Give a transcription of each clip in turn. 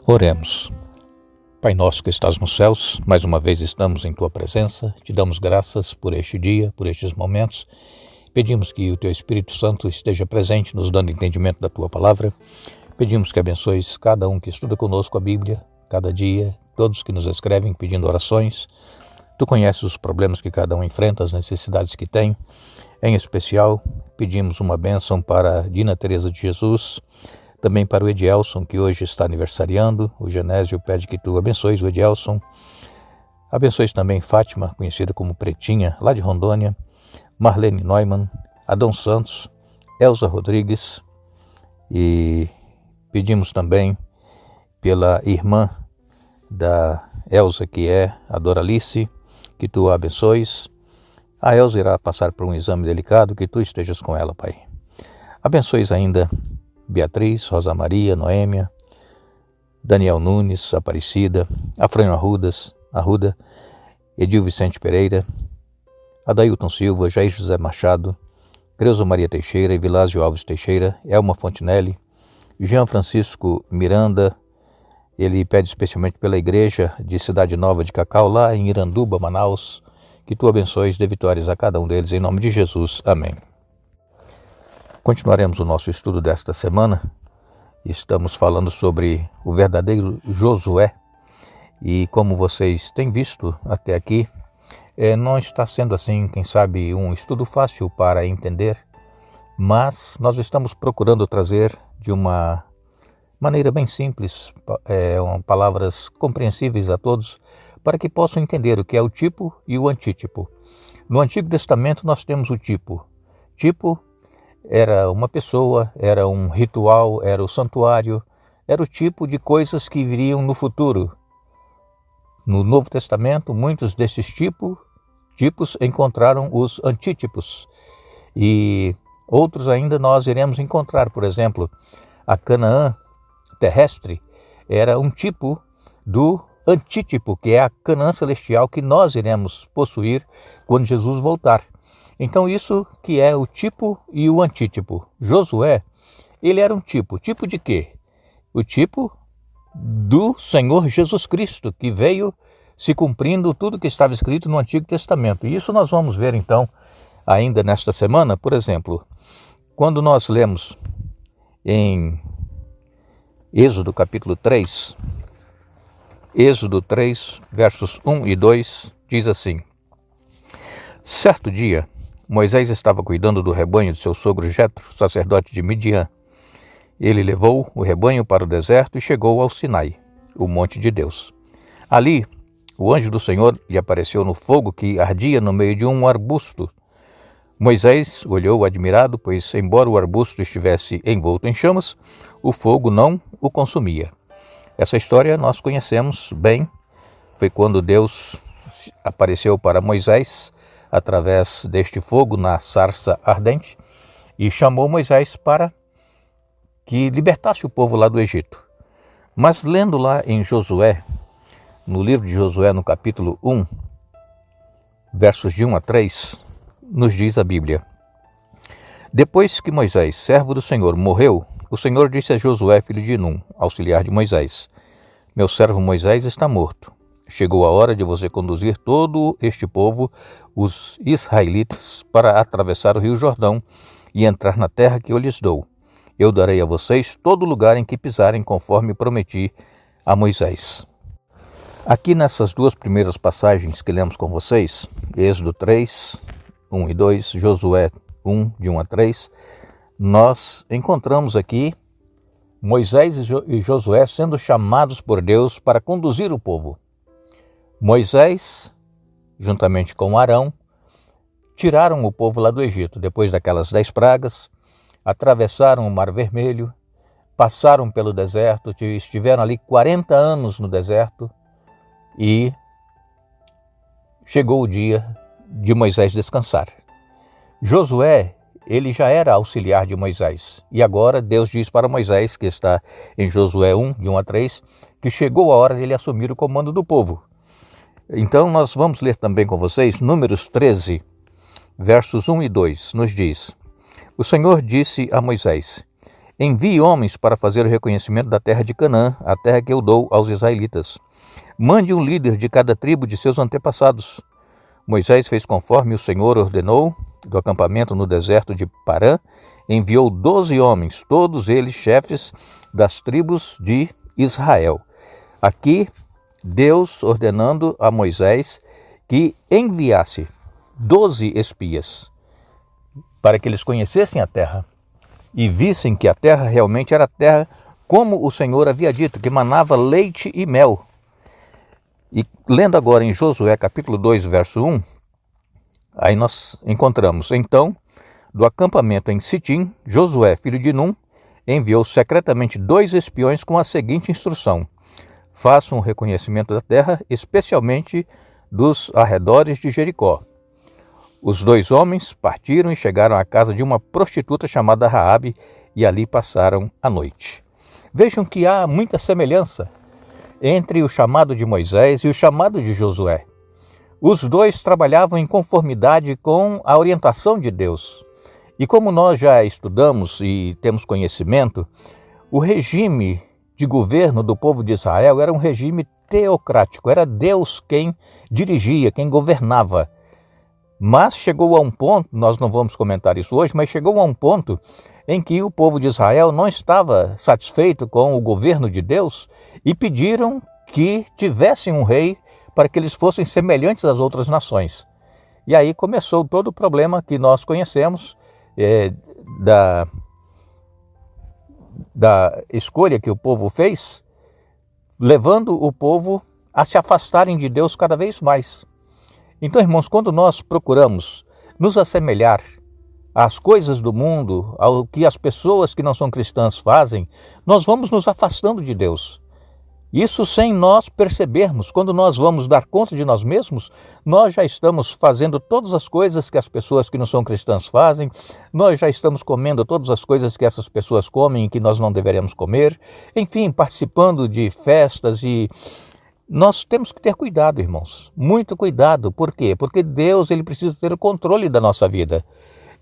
Oremos. Pai nosso que estás nos céus, mais uma vez estamos em Tua presença, te damos graças por este dia, por estes momentos. Pedimos que o Teu Espírito Santo esteja presente, nos dando entendimento da Tua palavra. Pedimos que abençoes cada um que estuda conosco a Bíblia, cada dia, todos que nos escrevem pedindo orações. Tu conheces os problemas que cada um enfrenta, as necessidades que tem. Em especial, pedimos uma bênção para Dina Teresa de Jesus, também para o Edielson, que hoje está aniversariando. O Genésio pede que tu abençoes o Edielson. Abençoes também Fátima, conhecida como Pretinha, lá de Rondônia, Marlene Neumann, Adão Santos, Elza Rodrigues. E pedimos também pela irmã da Elza, que é a Doralice, que tu a abençoes. A Elza irá passar por um exame delicado, que tu estejas com ela, Pai. Abençoes ainda Beatriz, Rosa Maria, Noêmia, Daniel Nunes, Aparecida, Afrânio Arruda, Edil Vicente Pereira, Adailton Silva, Jair José Machado, Creuza Maria Teixeira, Evilásio Alves Teixeira, Elma Fontinelli, Jean Francisco Miranda. Ele pede especialmente pela igreja de Cidade Nova de Cacau, lá em Iranduba, Manaus, que tu abençoes, dê vitórias a cada um deles, em nome de Jesus. Amém. Continuaremos o nosso estudo desta semana. Estamos falando sobre o verdadeiro Josué. E como vocês têm visto até aqui, não está sendo assim, quem sabe, um estudo fácil para entender, mas nós estamos procurando trazer de uma maneira bem simples, palavras compreensíveis a todos, para que possam entender o que é o tipo e o antítipo. No Antigo Testamento nós temos o tipo. Tipo era uma pessoa, era um ritual, era o santuário, era o tipo de coisas que viriam no futuro. No Novo Testamento, muitos desses tipos encontraram os antítipos. E outros ainda nós iremos encontrar, por exemplo, a Canaã terrestre era um tipo do antítipo, que é a Canaã celestial que nós iremos possuir quando Jesus voltar. Então isso que é o tipo e o antítipo. Josué, ele era um tipo. Tipo de quê? O tipo do Senhor Jesus Cristo, que veio se cumprindo tudo que estava escrito no Antigo Testamento. E isso nós vamos ver então ainda nesta semana. Por exemplo, quando nós lemos em Êxodo capítulo 3, Êxodo 3, versos 1 e 2, diz assim: Certo dia, Moisés estava cuidando do rebanho de seu sogro Jetro, sacerdote de Midian. Ele levou o rebanho para o deserto e chegou ao Sinai, o monte de Deus. Ali, o anjo do Senhor lhe apareceu no fogo que ardia no meio de um arbusto. Moisés olhou admirado, pois, embora o arbusto estivesse envolto em chamas, o fogo não o consumia. Essa história nós conhecemos bem. Foi quando Deus apareceu para Moisés através deste fogo na sarça ardente e chamou Moisés para que libertasse o povo lá do Egito. Mas lendo lá em Josué, no livro de Josué, no capítulo 1, versos de 1 a 3, nos diz a Bíblia: Depois que Moisés, servo do Senhor, morreu, o Senhor disse a Josué, filho de Num, auxiliar de Moisés: Meu servo Moisés está morto. Chegou a hora de você conduzir todo este povo, os israelitas, para atravessar o rio Jordão e entrar na terra que eu lhes dou. Eu darei a vocês todo lugar em que pisarem, conforme prometi a Moisés. Aqui nessas duas primeiras passagens que lemos com vocês, Êxodo 3, 1 e 2, Josué 1, de 1 a 3, nós encontramos aqui Moisés e Josué sendo chamados por Deus para conduzir o povo. Moisés, juntamente com Arão, tiraram o povo lá do Egito, depois daquelas 10 pragas, atravessaram o Mar Vermelho, passaram pelo deserto, estiveram ali 40 anos no deserto e chegou o dia de Moisés descansar. Josué, ele já era auxiliar de Moisés. E agora Deus diz para Moisés, que está em Josué 1, de 1 a 3, que chegou a hora de ele assumir o comando do povo. Então nós vamos ler também com vocês Números 13, versos 1 e 2, nos diz: O Senhor disse a Moisés: envie homens para fazer o reconhecimento da terra de Canaã, a terra que eu dou aos israelitas. Mande um líder de cada tribo de seus antepassados. Moisés fez conforme o Senhor ordenou. Do acampamento no deserto de Parã, enviou 12 homens, todos eles chefes das tribos de Israel. Aqui, Deus ordenando a Moisés que enviasse 12 espias para que eles conhecessem a terra e vissem que a terra realmente era a terra como o Senhor havia dito, que manava leite e mel. E lendo agora em Josué capítulo 2, verso 1, aí nós encontramos: então, do acampamento em Sitim, Josué, filho de Num, enviou secretamente 2 espiões com a seguinte instrução: façam um reconhecimento da terra, especialmente dos arredores de Jericó. Os 2 homens partiram e chegaram à casa de uma prostituta chamada Raabe e ali passaram a noite. Vejam que há muita semelhança entre o chamado de Moisés e o chamado de Josué. Os 2 trabalhavam em conformidade com a orientação de Deus. E como nós já estudamos e temos conhecimento, o regime de governo do povo de Israel era um regime teocrático, era Deus quem dirigia, quem governava. Mas chegou a um ponto, nós não vamos comentar isso hoje, mas chegou a um ponto em que o povo de Israel não estava satisfeito com o governo de Deus e pediram que tivessem um rei para que eles fossem semelhantes às outras nações. E aí começou todo o problema que nós conhecemos, da escolha que o povo fez, levando o povo a se afastarem de Deus cada vez mais. Então, irmãos, quando nós procuramos nos assemelhar às coisas do mundo, ao que as pessoas que não são cristãs fazem, nós vamos nos afastando de Deus. Isso sem nós percebermos. Quando nós vamos dar conta de nós mesmos, nós já estamos fazendo todas as coisas que as pessoas que não são cristãs fazem, nós já estamos comendo todas as coisas que essas pessoas comem e que nós não deveríamos comer, enfim, participando de festas. E nós temos que ter cuidado, irmãos, muito cuidado. Por quê? Porque Deus, ele precisa ter o controle da nossa vida.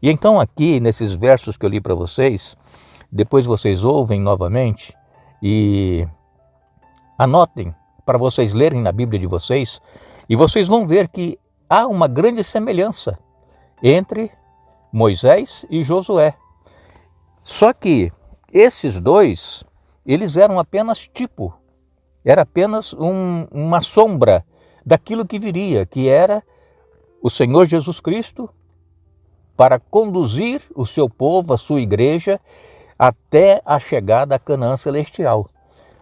E então aqui, nesses versos que eu li para vocês, depois vocês ouvem novamente e anotem para vocês lerem na Bíblia de vocês, e vocês vão ver que há uma grande semelhança entre Moisés e Josué. Só que esses 2, eles eram apenas tipo, era apenas uma sombra daquilo que viria, que era o Senhor Jesus Cristo para conduzir o seu povo, a sua igreja, até a chegada a Canaã celestial.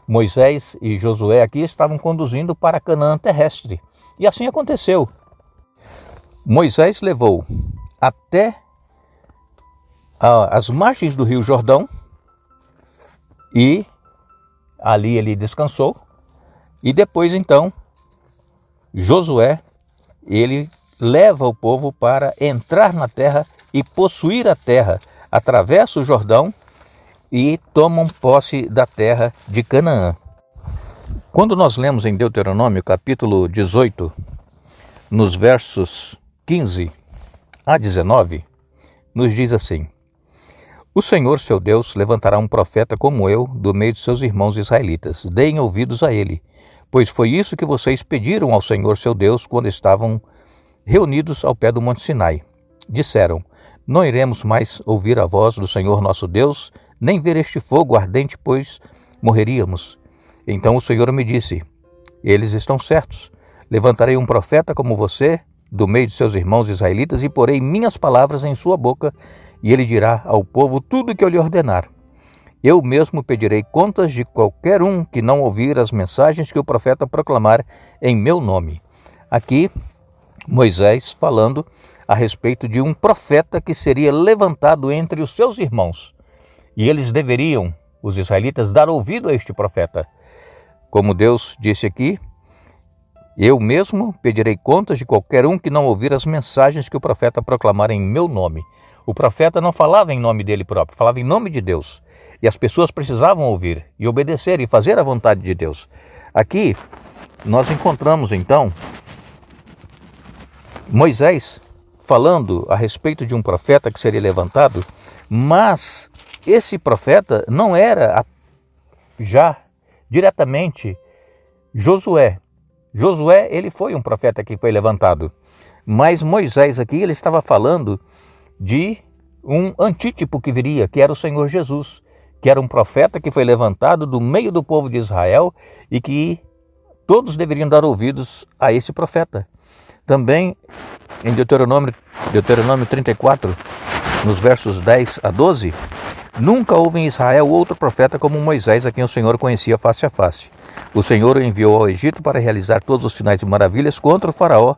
Moisés e Josué aqui estavam conduzindo para a Canaã terrestre. E assim aconteceu. Moisés levou até as margens do Rio Jordão e ali ele descansou. E depois, então, Josué, ele leva o povo para entrar na terra e possuir a terra. Atravessa o Jordão e tomam posse da terra de Canaã. Quando nós lemos em Deuteronômio, capítulo 18, nos versos 15 a 19, nos diz assim: o Senhor, seu Deus, levantará um profeta como eu do meio de seus irmãos israelitas. Deem ouvidos a ele, pois foi isso que vocês pediram ao Senhor, seu Deus, quando estavam reunidos ao pé do Monte Sinai. Disseram: não iremos mais ouvir a voz do Senhor nosso Deus, nem ver este fogo ardente, pois morreríamos. Então o Senhor me disse: eles estão certos. Levantarei um profeta como você, do meio de seus irmãos israelitas, e porei minhas palavras em sua boca, e ele dirá ao povo tudo o que eu lhe ordenar. Eu mesmo pedirei contas de qualquer um que não ouvir as mensagens que o profeta proclamar em meu nome. Aqui, Moisés falando a respeito de um profeta que seria levantado entre os seus irmãos. E eles deveriam, os israelitas, dar ouvido a este profeta. Como Deus disse aqui: eu mesmo pedirei contas de qualquer um que não ouvir as mensagens que o profeta proclamar em meu nome. O profeta não falava em nome dele próprio, falava em nome de Deus. E as pessoas precisavam ouvir e obedecer e fazer a vontade de Deus. Aqui nós encontramos então Moisés falando a respeito de um profeta que seria levantado, mas esse profeta não era já diretamente Josué. Josué, ele foi um profeta que foi levantado. Mas Moisés aqui, ele estava falando de um antítipo que viria, que era o Senhor Jesus, que era um profeta que foi levantado do meio do povo de Israel e que todos deveriam dar ouvidos a esse profeta. Também em Deuteronômio 34, nos versos 10 a 12, nunca houve em Israel outro profeta como Moisés, a quem o Senhor conhecia face a face. O Senhor o enviou ao Egito para realizar todos os sinais e maravilhas contra o faraó,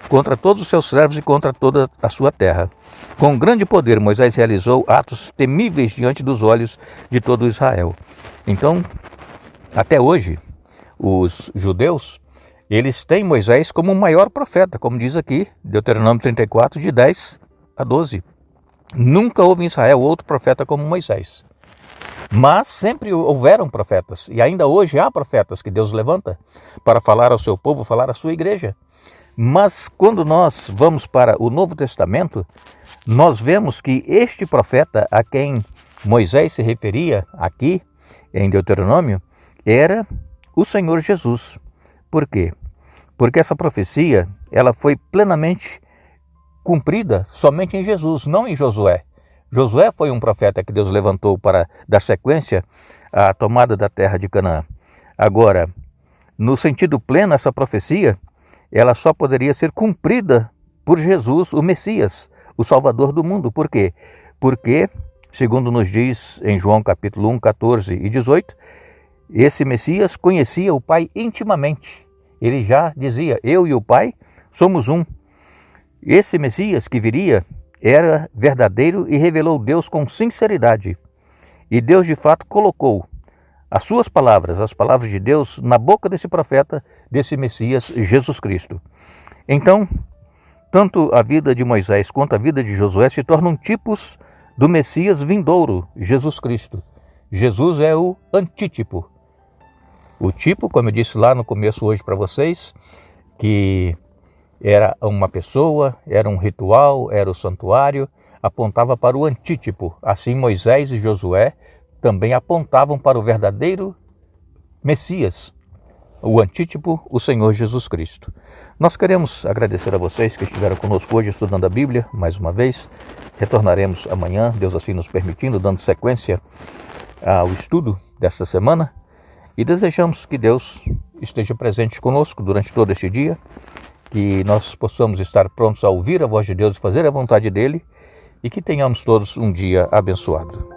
contra todos os seus servos e contra toda a sua terra. Com grande poder, Moisés realizou atos temíveis diante dos olhos de todo Israel. Então, até hoje, os judeus, eles têm Moisés como o maior profeta, como diz aqui, Deuteronômio 34, de 10 a 12. Nunca houve em Israel outro profeta como Moisés. Mas sempre houveram profetas, e ainda hoje há profetas que Deus levanta para falar ao seu povo, falar à sua igreja. Mas quando nós vamos para o Novo Testamento, nós vemos que este profeta a quem Moisés se referia aqui em Deuteronômio era o Senhor Jesus. Por quê? Porque essa profecia ela foi plenamente cumprida somente em Jesus, não em Josué. Josué foi um profeta que Deus levantou para dar sequência à tomada da terra de Canaã. Agora, no sentido pleno, essa profecia ela só poderia ser cumprida por Jesus, o Messias, o Salvador do mundo. Por quê? Porque, segundo nos diz em João capítulo 1, 14 e 18, esse Messias conhecia o Pai intimamente. Ele já dizia, eu e o Pai somos um. Esse Messias que viria era verdadeiro e revelou Deus com sinceridade. E Deus de fato colocou as suas palavras, as palavras de Deus, na boca desse profeta, desse Messias, Jesus Cristo. Então, tanto a vida de Moisés quanto a vida de Josué se tornam tipos do Messias vindouro, Jesus Cristo. Jesus é o antítipo. O tipo, como eu disse lá no começo hoje para vocês, que era uma pessoa, era um ritual, era o santuário, apontava para o antítipo. Assim Moisés e Josué também apontavam para o verdadeiro Messias, o antítipo, o Senhor Jesus Cristo. Nós queremos agradecer a vocês que estiveram conosco hoje estudando a Bíblia, mais uma vez. Retornaremos amanhã, Deus assim nos permitindo, dando sequência ao estudo desta semana. E desejamos que Deus esteja presente conosco durante todo este dia, que nós possamos estar prontos a ouvir a voz de Deus e fazer a vontade dEle, e que tenhamos todos um dia abençoado.